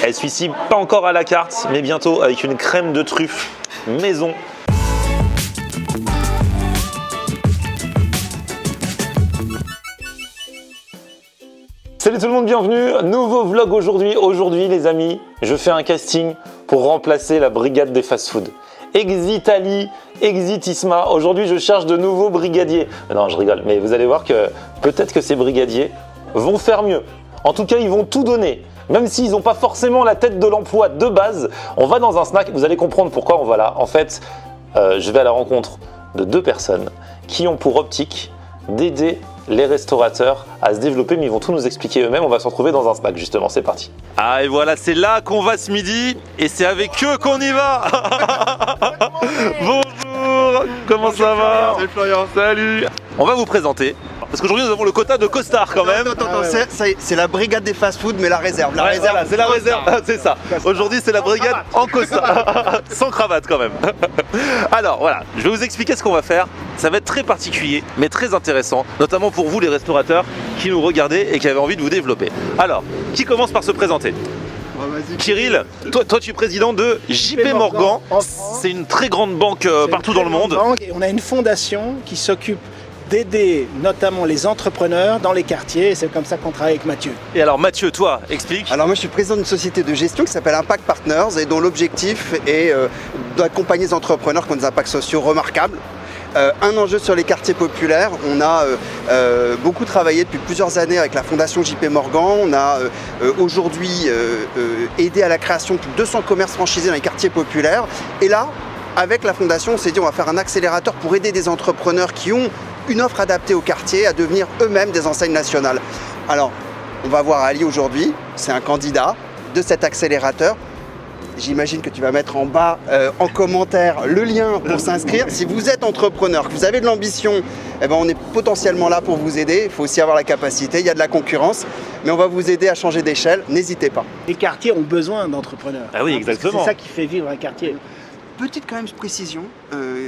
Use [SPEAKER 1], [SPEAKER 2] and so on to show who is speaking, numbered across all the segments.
[SPEAKER 1] Et celui-ci, pas encore à la carte, mais bientôt avec une crème de truffe maison. Salut tout le monde, bienvenue, nouveau vlog aujourd'hui. Aujourd'hui les amis, je fais un casting pour remplacer la brigade des fast-food. Exit Ali, exit Isma. Aujourd'hui je cherche de nouveaux brigadiers. Non, je rigole, mais vous allez voir que peut-être que ces brigadiers vont faire mieux. En tout cas, ils vont tout donner. Même s'ils n'ont pas forcément la tête de l'emploi de base, on va dans un snack, vous allez comprendre pourquoi on va là. En fait, je vais à la rencontre de deux personnes qui ont pour optique d'aider les restaurateurs à se développer, mais ils vont tout nous expliquer eux-mêmes. On va se retrouver dans un snack justement, c'est parti. Ah et voilà, c'est là qu'on va ce midi et c'est avec eux qu'on y va. Bonjour, comment ça va?
[SPEAKER 2] Salut Florian.
[SPEAKER 1] Salut. On va vous présenter, parce qu'aujourd'hui nous avons le quota de costards quand même.
[SPEAKER 2] Attends, c'est la brigade des fast-food, mais la réserve. La réserve,
[SPEAKER 1] voilà, c'est la réserve, c'est ça. Aujourd'hui c'est la brigade en costard, sans cravate quand même. Alors voilà, je vais vous expliquer ce qu'on va faire. Ça va être très particulier, mais très intéressant, notamment pour vous les restaurateurs qui nous regardez et qui avez envie de vous développer. Alors, qui commence par se présenter? Kirill, toi tu es président de JP Morgan. C'est une très grande banque partout dans le monde.
[SPEAKER 3] Et on a une fondation qui s'occupe d'aider notamment les entrepreneurs dans les quartiers, et c'est comme ça qu'on travaille avec Mathieu.
[SPEAKER 1] Et alors Mathieu, toi, explique.
[SPEAKER 2] Alors moi je suis président d'une société de gestion qui s'appelle Impact Partners et dont l'objectif est d'accompagner les entrepreneurs qui ont des impacts sociaux remarquables. Un enjeu sur les quartiers populaires, on a beaucoup travaillé depuis plusieurs années avec la fondation JP Morgan. On a aujourd'hui aidé à la création de plus de 200 commerces franchisés dans les quartiers populaires. Et là, avec la fondation, on s'est dit on va faire un accélérateur pour aider des entrepreneurs qui ont une offre adaptée au quartier à devenir eux-mêmes des enseignes nationales. Alors, on va voir Ali aujourd'hui, c'est un candidat de cet accélérateur. J'imagine que tu vas mettre en bas en commentaire le lien pour s'inscrire. Si vous êtes entrepreneur, que vous avez de l'ambition, eh ben on est potentiellement là pour vous aider. Il faut aussi avoir la capacité, il y a de la concurrence, mais on va vous aider à changer d'échelle, n'hésitez pas.
[SPEAKER 3] Les quartiers ont besoin d'entrepreneurs.
[SPEAKER 1] Ah oui, exactement.
[SPEAKER 3] C'est ça qui fait vivre un quartier.
[SPEAKER 2] Petite quand même précision,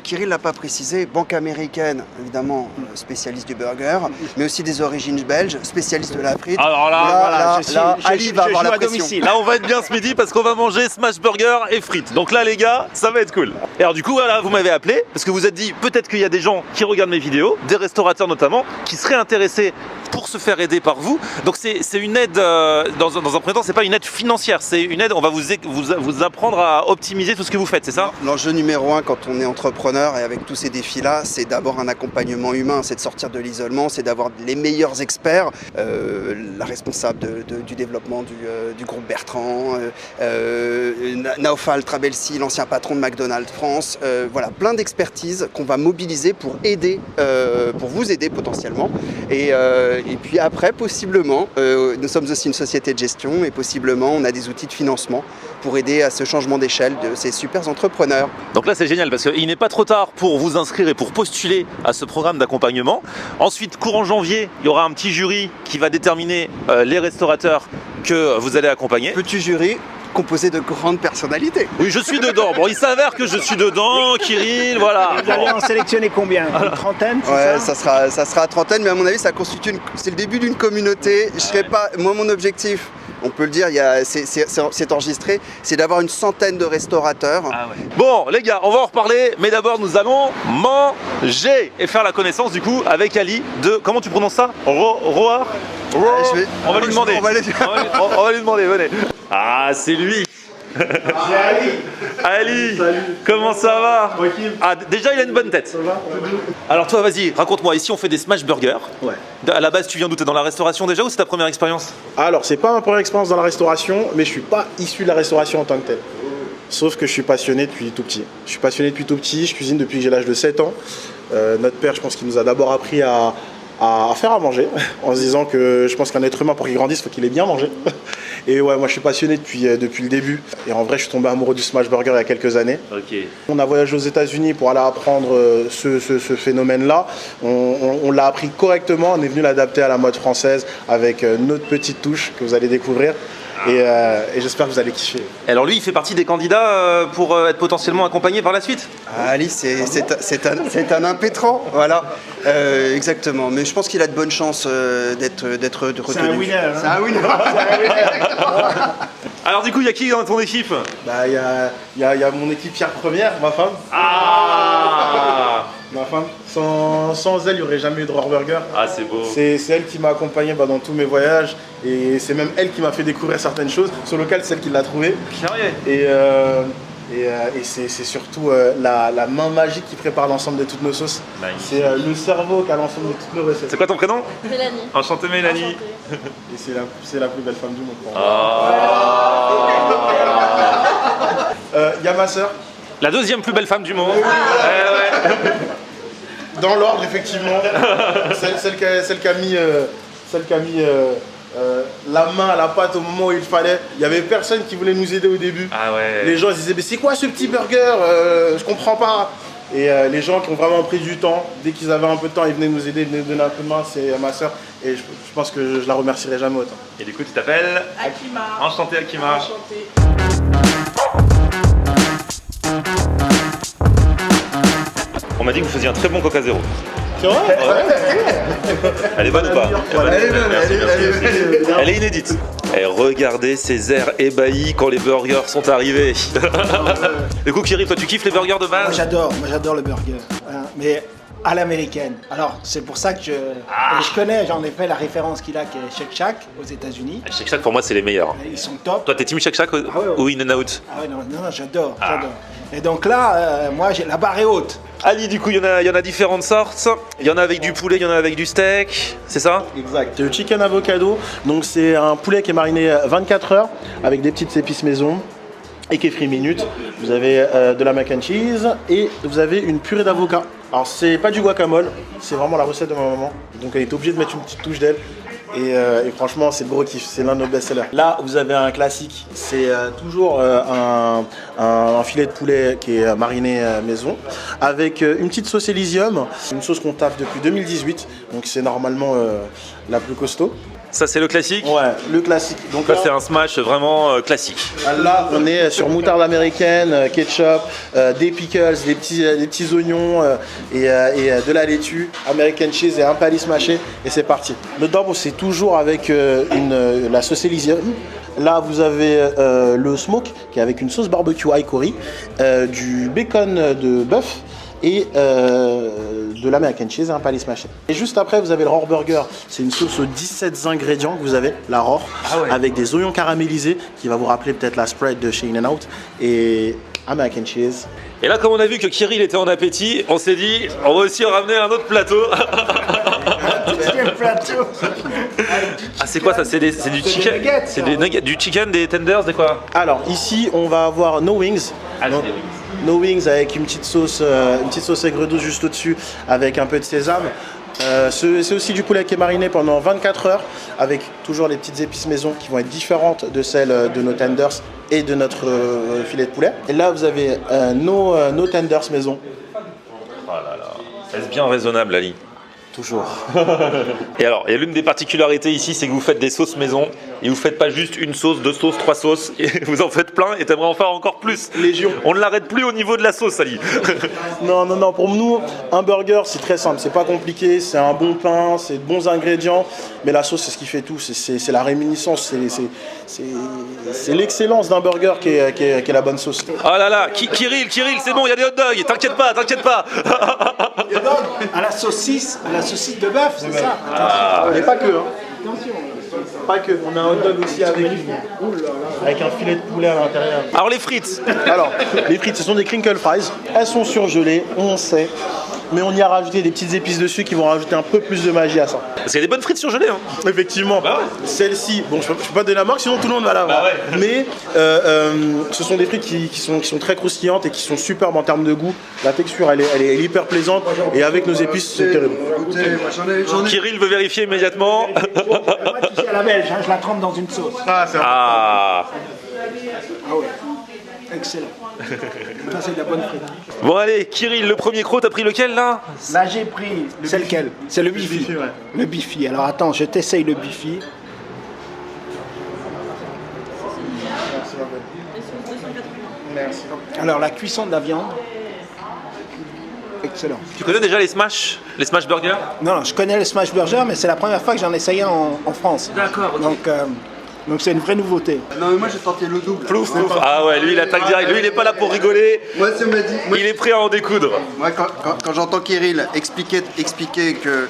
[SPEAKER 2] Kirill l'a pas précisé, banque américaine, évidemment spécialiste du burger, mais aussi des origines belges, spécialiste de la frite.
[SPEAKER 1] Alors là,
[SPEAKER 2] Ali va avoir la pression.
[SPEAKER 1] Là on va être bien ce midi parce qu'on va manger smash burger et frites. Donc là les gars, ça va être cool. Et alors du coup voilà, vous m'avez appelé parce que vous êtes dit peut-être qu'il y a des gens qui regardent mes vidéos, des restaurateurs notamment, qui seraient intéressés pour se faire aider par vous. Donc c'est une aide, dans un premier temps, c'est pas une aide financière, c'est une aide, on va vous apprendre à optimiser tout ce que vous faites, c'est ça?
[SPEAKER 2] L'enjeu numéro un quand on est entrepreneur et avec tous ces défis-là, c'est d'abord un accompagnement humain, c'est de sortir de l'isolement, c'est d'avoir les meilleurs experts, la responsable du développement du groupe Bertrand, Naofal Trabelsi, l'ancien patron de McDonald's France, voilà, plein d'expertises qu'on va mobiliser pour aider, pour vous aider potentiellement. Et puis après, possiblement, nous sommes aussi une société de gestion et possiblement on a des outils de financement pour aider à ce changement d'échelle de ces super entrepreneurs.
[SPEAKER 1] Donc là c'est génial parce qu'il n'est pas trop tard pour vous inscrire et pour postuler à ce programme d'accompagnement. Ensuite, courant janvier, il y aura un petit jury qui va déterminer les restaurateurs que vous allez accompagner.
[SPEAKER 2] Petit jury composé de grandes personnalités.
[SPEAKER 1] Oui, je suis dedans. Bon, il s'avère que je suis dedans, Kirill, voilà.
[SPEAKER 3] Vous allez en sélectionner combien? Une trentaine, c'est
[SPEAKER 2] ouais,
[SPEAKER 3] ça?
[SPEAKER 2] ça sera à trentaine, mais à mon avis, ça constitue c'est le début d'une communauté. Je serai pas, moi, mon objectif, on peut le dire, c'est enregistré, c'est d'avoir une centaine de restaurateurs.
[SPEAKER 1] Ah ouais. Bon, les gars, on va en reparler, mais d'abord, nous allons manger et faire la connaissance, du coup, avec Ali de, comment tu prononces ça? Roar? On va lui demander. On va lui demander, venez. Ah, c'est lui. Ali, comment ça va? Ah, déjà il a une bonne tête. Alors toi vas-y, raconte-moi, ici on fait des smash burgers.
[SPEAKER 4] Ouais.
[SPEAKER 1] À la base tu viens d'où? T'es dans la restauration déjà ou c'est ta première expérience?
[SPEAKER 4] Alors c'est pas ma première expérience dans la restauration, mais je suis pas issu de la restauration en tant que tel. Sauf que je suis passionné depuis tout petit. Je cuisine depuis que j'ai l'âge de 7 ans. Notre père, je pense qu'il nous a d'abord appris à faire à manger, en se disant que je pense qu'un être humain pour qu'il grandisse, il faut qu'il ait bien mangé. Et ouais, moi je suis passionné depuis le début. Et en vrai, je suis tombé amoureux du smash burger il y a quelques années.
[SPEAKER 1] Okay.
[SPEAKER 4] On a voyagé aux États-Unis pour aller apprendre ce phénomène-là. On l'a appris correctement, on est venu l'adapter à la mode française avec notre petite touche que vous allez découvrir. et j'espère que vous allez kiffer.
[SPEAKER 1] Et alors lui, il fait partie des candidats pour être potentiellement accompagné par la suite.
[SPEAKER 2] Ali, c'est un impétrant, voilà, exactement. Mais je pense qu'il a de bonnes chances d'être retenu.
[SPEAKER 3] C'est un winner.
[SPEAKER 2] C'est un winner.
[SPEAKER 1] Alors du coup, il y a qui dans ton équipe?
[SPEAKER 4] Bah, il y a mon équipière première, ma femme.
[SPEAKER 1] Ah.
[SPEAKER 4] Ma femme. Sans elle, il n'y aurait jamais eu de Rohrburger.
[SPEAKER 1] Ah, c'est beau.
[SPEAKER 4] C'est elle qui m'a accompagné dans tous mes voyages. Et c'est même elle qui m'a fait découvrir certaines choses. Sur le local, c'est elle qui l'a trouvé.
[SPEAKER 1] Sérieux?
[SPEAKER 4] Et c'est surtout la main magique qui prépare l'ensemble de toutes nos sauces.
[SPEAKER 1] Magnifique.
[SPEAKER 4] C'est le cerveau qui a l'ensemble de toutes nos recettes.
[SPEAKER 1] C'est quoi ton prénom?
[SPEAKER 5] Mélanie.
[SPEAKER 1] Enchanté Mélanie.
[SPEAKER 5] Enchantée.
[SPEAKER 4] Et c'est la plus belle femme du monde pour moi. Il y a ma sœur.
[SPEAKER 1] La deuxième plus belle femme du monde. Ouais.
[SPEAKER 4] Dans l'ordre, effectivement. celle qui a mis la main à la pâte au moment où il fallait. Il n'y avait personne qui voulait nous aider au début.
[SPEAKER 1] Ah ouais.
[SPEAKER 4] Les gens se disaient, mais c'est quoi ce petit burger? Je comprends pas. Et les gens qui ont vraiment pris du temps, dès qu'ils avaient un peu de temps, ils venaient nous aider, ils venaient nous donner un peu de main, c'est ma soeur. Et je pense que je la remercierai jamais autant.
[SPEAKER 1] Et du coup, tu t'appelles?
[SPEAKER 5] Akima.
[SPEAKER 1] Enchanté Akima.
[SPEAKER 5] Enchantée.
[SPEAKER 1] On m'a dit que vous faisiez un très bon Coca Zéro.
[SPEAKER 4] C'est vrai?
[SPEAKER 1] Elle est bonne ou pas?
[SPEAKER 2] Elle est bonne,
[SPEAKER 1] Merci,
[SPEAKER 2] elle est-
[SPEAKER 1] merci,
[SPEAKER 2] elle est-
[SPEAKER 1] merci.
[SPEAKER 2] elle est-
[SPEAKER 1] Elle est inédite. Et regardez ces airs ébahis quand les burgers sont arrivés. Du coup, Kirill, toi, tu kiffes les burgers de
[SPEAKER 3] Moi
[SPEAKER 1] base?
[SPEAKER 3] j'adore le burger, hein, mais à l'américaine. Alors c'est pour ça que je connais, j'en ai fait la référence qu'il a, qui est Shake Shack aux États-Unis.
[SPEAKER 1] Shake Shack, pour moi, c'est les meilleurs.
[SPEAKER 3] Ils sont top.
[SPEAKER 1] Toi, t'es team Shake Shack
[SPEAKER 3] ouais.
[SPEAKER 1] ou In-N-Out?
[SPEAKER 3] Ah ouais, non, j'adore. Et donc là, moi la barre est haute.
[SPEAKER 1] Ali, du coup, il y en a différentes sortes. Il y en a avec du poulet, il y en a avec du steak. C'est ça?
[SPEAKER 4] Exact. Le chicken avocado, donc c'est un poulet qui est mariné 24 heures avec des petites épices maison et qui est frit minute. Vous avez de la mac and cheese et vous avez une purée d'avocat. Alors c'est pas du guacamole, c'est vraiment la recette de ma maman. Donc elle est obligée de mettre une petite touche d'elle. Et franchement, c'est le gros kiff, c'est l'un de nos best-sellers. Là, vous avez un classique, c'est toujours un filet de poulet qui est mariné maison, avec une petite sauce Elysium, une sauce qu'on taffe depuis 2018, donc c'est normalement la plus costaud.
[SPEAKER 1] Ça, c'est le classique?
[SPEAKER 4] Ouais, le classique. Donc
[SPEAKER 1] Ça,
[SPEAKER 4] là,
[SPEAKER 1] c'est un smash vraiment classique.
[SPEAKER 4] là, on est sur moutarde américaine, ketchup, des pickles, des petits oignons et de la laitue, American cheese et un palier mâché et c'est parti. Le double, c'est toujours avec la sauce Elysium. Là, vous avez le smoke qui est avec une sauce barbecue high curry, du bacon de bœuf et de l'American cheese et un palier mâché. Et juste après, vous avez le Rohrburger. C'est une sauce aux 17 ingrédients que vous avez, la Rohr, avec des oignons caramélisés qui va vous rappeler peut-être la spread de chez In-N-Out et American cheese.
[SPEAKER 1] Et là, comme on a vu que Kirill était en appétit, on s'est dit, on va aussi en ramener un autre plateau. Ah, c'est quoi ça? C'est du chicken?
[SPEAKER 3] nuggets,
[SPEAKER 1] C'est des nuggets, du chicken, des tenders, des quoi?
[SPEAKER 4] Alors ici, on va avoir no wings. Donc, no wings avec une petite sauce aigre douce juste au-dessus avec un peu de sésame. C'est aussi du poulet qui est mariné pendant 24 heures avec toujours les petites épices maison qui vont être différentes de celles de nos tenders et de notre filet de poulet. Et là, vous avez nos tenders maison.
[SPEAKER 1] Oh là là. Est-ce bien raisonnable, Ali?
[SPEAKER 4] Toujours.
[SPEAKER 1] Et alors, il y a l'une des particularités ici, c'est que vous faites des sauces maison et vous faites pas juste une sauce, deux sauces, trois sauces, et vous en faites plein et t'aimerais en faire encore plus.
[SPEAKER 4] Légion.
[SPEAKER 1] On ne l'arrête plus au niveau de la sauce, Ali.
[SPEAKER 4] Non, pour nous, un burger, c'est très simple, c'est pas compliqué, c'est un bon pain, c'est de bons ingrédients, mais la sauce, c'est ce qui fait tout, c'est la réminiscence, c'est l'excellence d'un burger qui est la bonne sauce.
[SPEAKER 1] Oh là là, Kirill, c'est bon, il y a des hot dogs, t'inquiète pas.
[SPEAKER 3] À la saucisse de bœuf, c'est ça.
[SPEAKER 4] Et pas que, hein. Pas que, on a un hot dog aussi avec un filet de poulet à l'intérieur.
[SPEAKER 1] Alors les frites.
[SPEAKER 4] Alors, les frites, ce sont des crinkle fries. Elles sont surgelées, on sait. Mais on y a rajouté des petites épices dessus qui vont rajouter un peu plus de magie à ça.
[SPEAKER 1] Parce qu'il y a des bonnes frites surgelées. Hein.
[SPEAKER 4] Effectivement, celle-ci, bon, je peux pas donner la marque, sinon tout le monde va l'avoir.
[SPEAKER 1] Bah ouais.
[SPEAKER 4] Mais ce sont des frites qui sont très croustillantes et qui sont superbes en termes de goût. La texture, elle est hyper plaisante et avec nos épices, c'est terrible.
[SPEAKER 2] Écoutez, moi j'en ai.
[SPEAKER 1] Kirill veut vérifier immédiatement.
[SPEAKER 3] Moi, tu sais, à la belge, hein, je la trempe dans une sauce.
[SPEAKER 4] Ah, c'est
[SPEAKER 1] Ah.
[SPEAKER 3] Ah ouais, excellent. Ça, c'est de la bonne frite.
[SPEAKER 1] Bon allez, Kirill, le premier croc, t'as pris lequel là?
[SPEAKER 3] Là, j'ai pris. C'est lequel? C'est le bifi.
[SPEAKER 4] ouais.
[SPEAKER 3] Le bifi. Alors attends, je t'essaye le bifi.
[SPEAKER 4] Merci.
[SPEAKER 3] Alors, la cuisson de la viande, excellent.
[SPEAKER 1] Tu connais déjà les smash burgers?
[SPEAKER 3] Non, je connais le smash burger, mais c'est la première fois que j'en essayais en France.
[SPEAKER 1] D'accord, ok.
[SPEAKER 3] Donc c'est une vraie nouveauté.
[SPEAKER 2] Non, mais moi j'ai tenté le double.
[SPEAKER 1] Plouf, plouf. Ah ouais, lui il attaque direct. Lui il est pas là pour rigoler.
[SPEAKER 2] Moi, ça m'a dit.
[SPEAKER 1] Il est prêt à en découdre.
[SPEAKER 2] Moi, quand j'entends Kirill expliquer que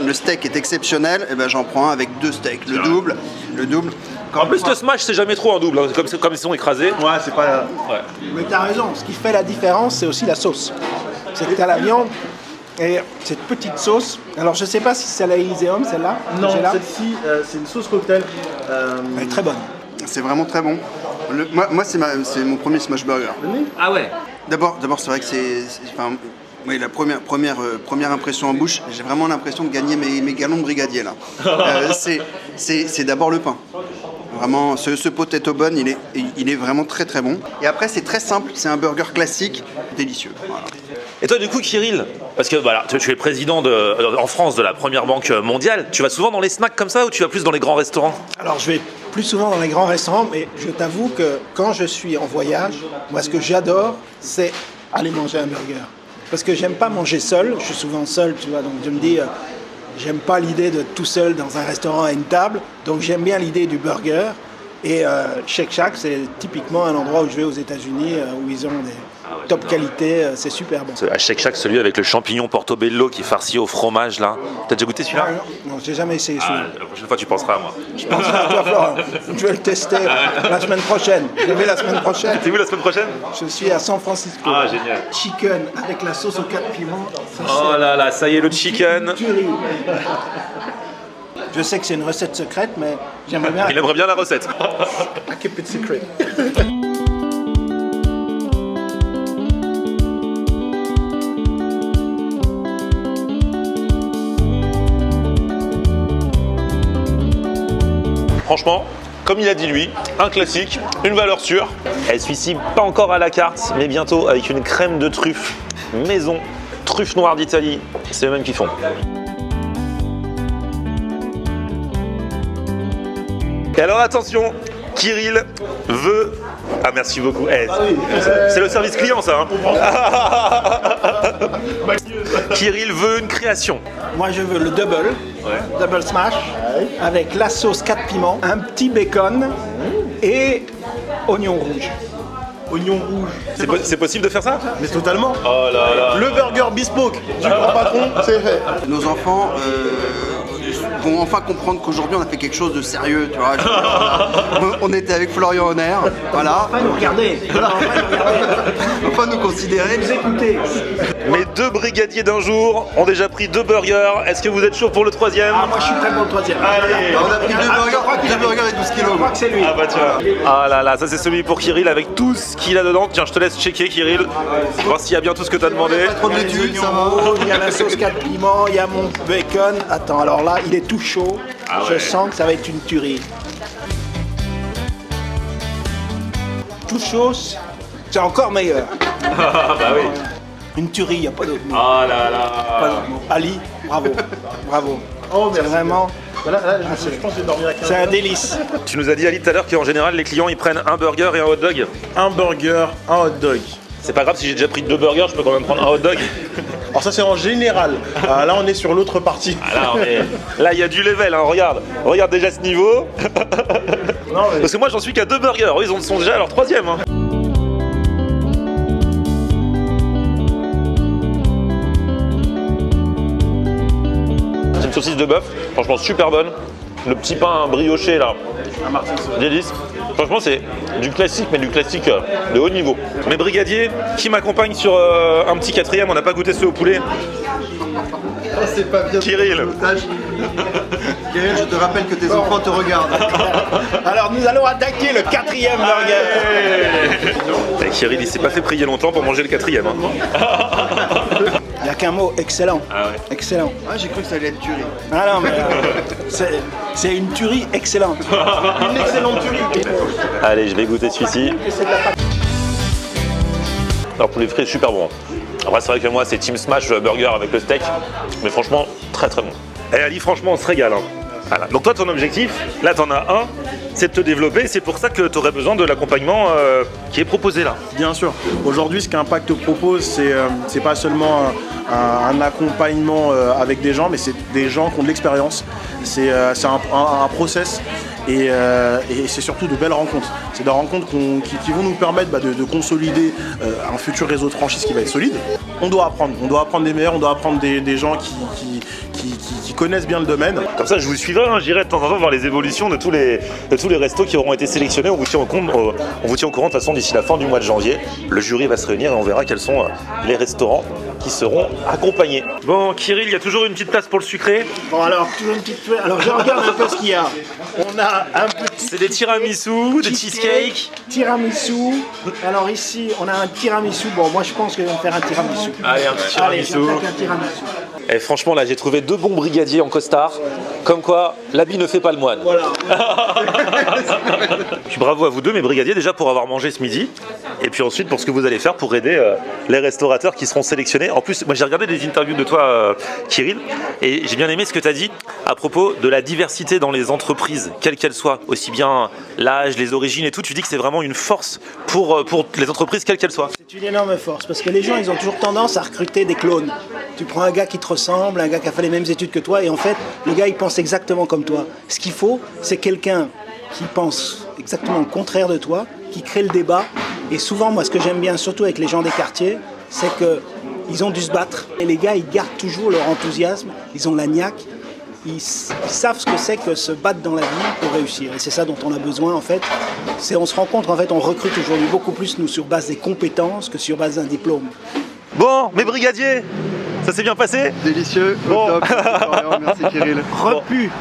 [SPEAKER 2] le steak est exceptionnel, eh ben, j'en prends un avec 2 steaks. Le double.
[SPEAKER 1] En plus, le smash c'est jamais trop en double, hein. Comme ils sont écrasés.
[SPEAKER 4] Ouais, c'est pas.
[SPEAKER 1] Ouais.
[SPEAKER 3] Mais t'as raison, ce qui fait la différence, c'est aussi la sauce. C'est que t'as la viande et cette petite sauce. Alors je sais pas si c'est la Elyséum, celle-là.
[SPEAKER 4] Non,
[SPEAKER 3] que j'ai là.
[SPEAKER 4] celle-ci, c'est une sauce cocktail.
[SPEAKER 3] Elle est très bonne.
[SPEAKER 2] C'est vraiment très bon. Moi c'est mon premier smash burger.
[SPEAKER 1] Ah ouais.
[SPEAKER 2] D'abord c'est vrai que enfin, oui, la première impression en bouche, j'ai vraiment l'impression de gagner mes galons de brigadier là. C'est d'abord le pain. Vraiment, ce potato bun, il est vraiment très très bon. Et après, c'est très simple, c'est un burger classique, délicieux. Voilà.
[SPEAKER 1] Et toi, du coup, Kirill, parce que voilà, tu es président en France de la première banque mondiale, tu vas souvent dans les snacks comme ça ou tu vas plus dans les grands restaurants?
[SPEAKER 3] Alors je vais plus souvent dans les grands restaurants, mais je t'avoue que quand je suis en voyage, moi ce que j'adore, c'est aller manger un burger. Parce que j'aime pas manger seul, je suis souvent seul, tu vois, donc je me dis, j'aime pas l'idée de tout seul dans un restaurant à une table, donc j'aime bien l'idée du burger. Et Shake Shack, c'est typiquement un endroit où je vais aux États-Unis, où ils ont des top qualité, c'est super bon.
[SPEAKER 1] À Shake Shack, celui avec le champignon portobello qui est farci au fromage là. T'as déjà goûté celui-là?
[SPEAKER 3] Non, j'ai jamais essayé celui-là.
[SPEAKER 1] La prochaine fois, tu penseras à moi.
[SPEAKER 3] Je pense à toi, Florent. Je vais le tester la semaine prochaine. Je vais la semaine prochaine.
[SPEAKER 1] T'es où la semaine prochaine?
[SPEAKER 3] Je suis à San Francisco.
[SPEAKER 1] Ah, génial.
[SPEAKER 3] Chicken avec la sauce aux 4 piments. Ça,
[SPEAKER 1] Oh là là, ça y est, le chicken.
[SPEAKER 3] tuerie. Je sais que c'est une recette secrète, mais j'aimerais bien.
[SPEAKER 1] Il aimerait bien la recette.
[SPEAKER 3] I keep it secret.
[SPEAKER 1] Franchement, comme il a dit lui, un classique, une valeur sûre. Et celui-ci, pas encore à la carte, mais bientôt avec une crème de truffe maison, truffe noire d'Italie. C'est eux-mêmes qui font. Et alors attention, Kirill veut... Ah merci beaucoup. C'est le service client ça. Hein. Kirill veut une création.
[SPEAKER 3] Moi, je veux le double smash, avec la sauce 4 piments, un petit bacon et oignon rouge.
[SPEAKER 4] Oignon rouge.
[SPEAKER 1] C'est possible de faire ça?
[SPEAKER 4] Mais totalement.
[SPEAKER 1] Oh là là.
[SPEAKER 4] Le burger bespoke du grand patron, c'est fait.
[SPEAKER 2] Nos enfants vont enfin comprendre qu'aujourd'hui on a fait quelque chose de sérieux, tu vois. On était avec Florian Honner, voilà.
[SPEAKER 3] Pas nous regarder.
[SPEAKER 2] Enfin nous considérer.
[SPEAKER 3] Vous écoutez.
[SPEAKER 1] Mes 2 brigadiers d'un jour ont déjà pris 2 burgers. Est-ce que vous êtes chaud pour le 3e?
[SPEAKER 3] Ah, moi, je suis très bon le 3e.
[SPEAKER 1] Allez.
[SPEAKER 2] On a pris 2 burgers et 12 kilos.
[SPEAKER 3] Je crois que c'est lui.
[SPEAKER 1] Ah bah tiens. Ah là là, ça c'est celui pour Kirill avec tout ce qu'il a dedans. Tiens, je te laisse checker Kirill, voir s'il y a bien tout ce que tu as demandé.
[SPEAKER 2] Pas trop de laitue, ça va.
[SPEAKER 3] Il y a la sauce 4 piments, il y a mon bacon. Attends, alors là, il est tout chaud.
[SPEAKER 1] Ah
[SPEAKER 3] Je
[SPEAKER 1] ouais.
[SPEAKER 3] sens que ça va être une tuerie. Tout chaud, c'est encore meilleur.
[SPEAKER 1] Ah bah oui.
[SPEAKER 3] Une tuerie, il n'y a pas d'autre mot.
[SPEAKER 1] Ah là
[SPEAKER 3] Pas
[SPEAKER 1] là.
[SPEAKER 3] d'autre mot. Ali, bravo. Bravo.
[SPEAKER 4] Oh,
[SPEAKER 3] C'est
[SPEAKER 4] merci.
[SPEAKER 3] vraiment,
[SPEAKER 4] Là, je pense que je vais dormir à 15
[SPEAKER 3] c'est un délice.
[SPEAKER 1] Tu nous as dit Ali tout à l'heure qu'en général les clients ils prennent un burger et un hot dog.
[SPEAKER 4] Un burger, un hot dog.
[SPEAKER 1] C'est pas grave si j'ai déjà pris 2 burgers, je peux quand même prendre un hot dog.
[SPEAKER 4] Alors ça c'est en général. Là on est sur l'autre partie.
[SPEAKER 1] Ah là il y a du level, hein, regarde déjà ce niveau.
[SPEAKER 4] Non, mais...
[SPEAKER 1] Parce que moi j'en suis qu'à 2 burgers, eux, ils en sont déjà à leur 3e. Hein. C'est une saucisse de bœuf, franchement super bonne. Le petit pain brioché là, délice. Franchement c'est du classique, mais du classique de haut niveau. Mes brigadiers qui m'accompagnent sur un petit 4e, on n'a pas goûté ceux au poulet.
[SPEAKER 2] C'est pas bien.
[SPEAKER 1] Kirill.
[SPEAKER 2] Kirill, je te rappelle que tes enfants te regardent.
[SPEAKER 3] Alors nous allons attaquer le 4e burger.
[SPEAKER 1] Et Kirill il s'est pas fait prier longtemps pour manger le 4e. Hein.
[SPEAKER 3] Il n'y a qu'un mot, excellent.
[SPEAKER 1] Ah ouais.
[SPEAKER 3] Excellent.
[SPEAKER 2] Ah, j'ai cru que ça allait être tuerie.
[SPEAKER 3] Ah non, mais c'est une tuerie excellente.
[SPEAKER 4] Une excellente tuerie.
[SPEAKER 1] Allez, je vais goûter celui-ci. Alors pour les frais, super bon. Après, c'est vrai que moi, c'est Team Smash Burger avec le steak. Mais franchement, très très bon. Et Ali, franchement, on se régale. Hein. Voilà. Donc toi, ton objectif, là, t'en as un. c'est de te développer. C'est pour ça que tu aurais besoin de l'accompagnement qui est proposé là.
[SPEAKER 4] Bien sûr. Aujourd'hui, ce qu'Impact propose, c'est pas seulement un accompagnement avec des gens, mais c'est des gens qui ont de l'expérience. C'est un process. Et c'est surtout de belles rencontres. C'est des rencontres qui vont nous permettre de consolider un futur réseau de franchise qui va être solide. On doit apprendre des meilleurs, on doit apprendre des gens qui connaissent bien le domaine.
[SPEAKER 1] Comme ça, je vous suivrai, hein, j'irai de temps en temps voir les évolutions de tous les restos qui auront été sélectionnés. On vous tient au courant de toute façon d'ici la fin du mois de janvier. Le jury va se réunir et on verra quels sont les restaurants qui seront accompagnés. Bon, Kirill, il y a toujours une petite place pour le sucré.
[SPEAKER 3] Bon, alors, toujours une petite. Alors, je regarde un peu ce qu'il y a. On a un petit.
[SPEAKER 1] C'est des tiramisu, des cheesecakes.
[SPEAKER 3] Tiramisu. Alors, ici, on a un tiramisu. Bon, moi, je pense que je vais me faire un tiramisu.
[SPEAKER 1] Allez, un petit
[SPEAKER 3] Allez,
[SPEAKER 1] tiramisu.
[SPEAKER 3] je vais me faire un tiramisu.
[SPEAKER 1] Et franchement, là, j'ai trouvé 2 bons brigadiers en costard. Comme quoi, l'habit ne fait pas le moine.
[SPEAKER 3] Voilà.
[SPEAKER 1] Puis bravo à vous deux, mes brigadiers, déjà pour avoir mangé ce midi. Et puis ensuite, pour ce que vous allez faire pour aider les restaurateurs qui seront sélectionnés. En plus, moi, j'ai regardé des interviews de toi, Kirill, et j'ai bien aimé ce que tu as dit à propos de la diversité dans les entreprises, quelles qu'elles soient, aussi bien l'âge, les origines et tout. Tu dis que c'est vraiment une force pour les entreprises, quelles qu'elles soient.
[SPEAKER 3] C'est une énorme force parce que les gens, ils ont toujours tendance à recruter des clones. Tu prends un gars qui te ressemble, un gars qui a fait les mêmes études que toi, et en fait, le gars, il pense exactement comme toi. Ce qu'il faut, c'est quelqu'un qui pense exactement le contraire de toi, qui crée le débat. Et souvent, moi, ce que j'aime bien, surtout avec les gens des quartiers, c'est qu'ils ont dû se battre. Et les gars, ils gardent toujours leur enthousiasme, ils ont la niaque, ils savent ce que c'est que se battre dans la vie pour réussir. Et c'est ça dont on a besoin, en fait. On se rend compte, en fait, on recrute aujourd'hui beaucoup plus, nous, sur base des compétences que sur base d'un diplôme.
[SPEAKER 1] Bon, mes brigadiers, ça s'est bien passé?
[SPEAKER 2] Délicieux,
[SPEAKER 1] Bon.
[SPEAKER 2] au top. Merci Kirill.
[SPEAKER 3] Repu.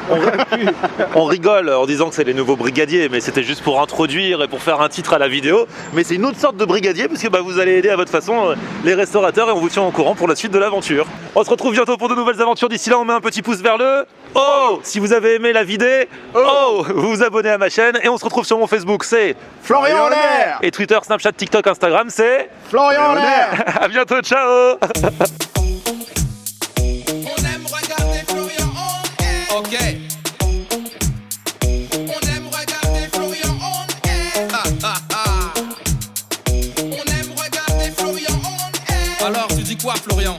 [SPEAKER 1] On rigole en disant que c'est les nouveaux brigadiers, mais c'était juste pour introduire et pour faire un titre à la vidéo. Mais c'est une autre sorte de brigadier, parce que vous allez aider à votre façon les restaurateurs et on vous tient au courant pour la suite de l'aventure. On se retrouve bientôt pour de nouvelles aventures. D'ici là, on met un petit pouce vers le haut si vous avez aimé la vidéo. Vous vous abonnez à ma chaîne et on se retrouve sur mon Facebook, c'est
[SPEAKER 3] Florian en l'air.
[SPEAKER 1] et Twitter, Snapchat, TikTok, Instagram, c'est
[SPEAKER 3] Florian en l'air.
[SPEAKER 1] À bientôt, ciao.
[SPEAKER 5] On aime regarder Florian on air. Ok. On aime regarder Florian on air. On aime regarder Florian on air. Alors tu dis quoi Florian?